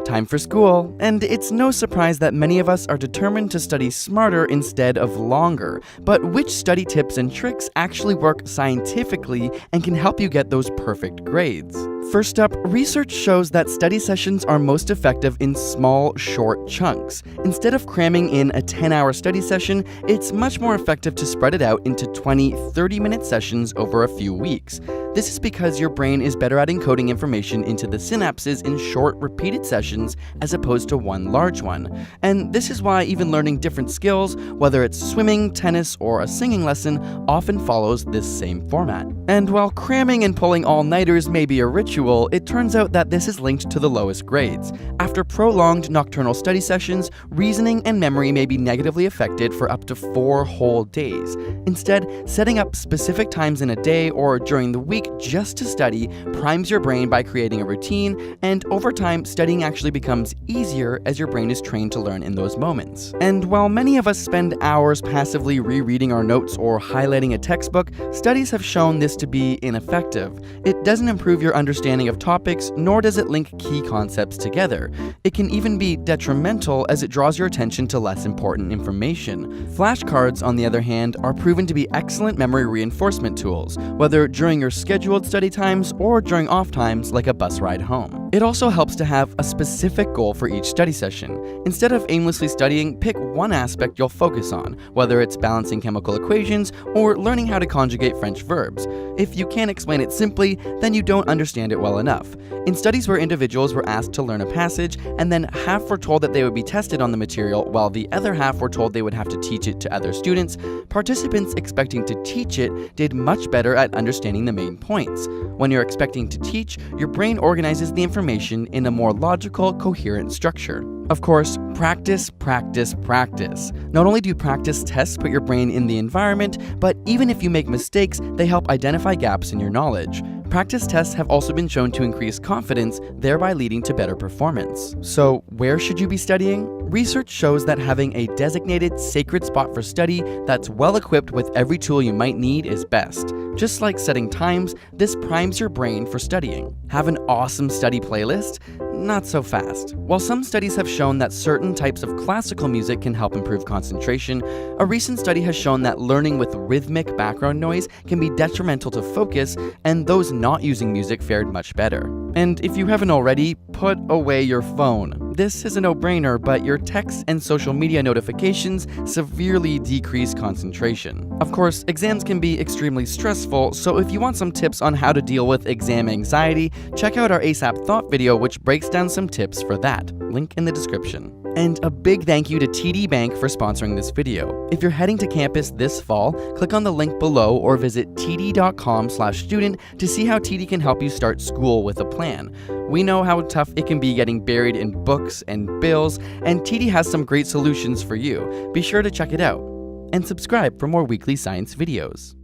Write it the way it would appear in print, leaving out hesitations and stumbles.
time for school, and it's no surprise that many of us are determined to study smarter instead of longer. But which study tips and tricks actually work scientifically and can help you get those perfect grades? First up, research shows that study sessions are most effective in small, short chunks. Instead of cramming in a 10-hour study session, it's much more effective to spread it out into 20, 30-minute sessions over a few weeks. This is because your brain is better at encoding information into the synapses in short, repeated sessions as opposed to one large one. And this is why even learning different skills, whether it's swimming, tennis, or a singing lesson, often follows this same format. And while cramming and pulling all-nighters may be a ritual, it turns out that this is linked to the lowest grades. After prolonged nocturnal study sessions, reasoning and memory may be negatively affected for up to 4 whole days. Instead, setting up specific times in a day or during the week just to study primes your brain by creating a routine, and over time, studying actually becomes easier as your brain is trained to learn in those moments. And while many of us spend hours passively rereading our notes or highlighting a textbook, studies have shown this to be ineffective. It doesn't improve your understanding of topics, nor does it link key concepts together. It can even be detrimental as it draws your attention to less important information. Flashcards, on the other hand, are proven to be excellent memory reinforcement tools, whether during your scheduled study times or during off times like a bus ride home. It also helps to have a specific goal for each study session. Instead of aimlessly studying, pick one aspect you'll focus on, whether it's balancing chemical equations or learning how to conjugate French verbs. If you can't explain it simply, then you don't understand it well enough. In studies where individuals were asked to learn a passage and then half were told that they would be tested on the material while the other half were told they would have to teach it to other students, participants expecting to teach it did much better at understanding the main points. When you're expecting to teach, your brain organizes the information in a more logical, coherent structure. Of course, practice, practice, practice. Not only do practice tests put your brain in the environment, but even if you make mistakes, they help identify gaps in your knowledge. Practice tests have also been shown to increase confidence, thereby leading to better performance. So, where should you be studying? Research shows that having a designated, sacred spot for study that's well equipped with every tool you might need is best. Just like setting times, this primes your brain for studying. Have an awesome study playlist? Not so fast. While some studies have shown that certain types of classical music can help improve concentration, a recent study has shown that learning with rhythmic background noise can be detrimental to focus, and those not using music fared much better. And if you haven't already, put away your phone. This is a no-brainer, but your texts and social media notifications severely decrease concentration. Of course, exams can be extremely stressful, so if you want some tips on how to deal with exam anxiety, check out our ASAP Thought video, which breaks down some tips for that. Link in the description. And a big thank you to TD Bank for sponsoring this video. If you're heading to campus this fall, click on the link below or visit td.com/student to see how TD can help you start school with a plan. We know how tough it can be getting buried in books and bills, and TD has some great solutions for you. Be sure to check it out. And subscribe for more weekly science videos.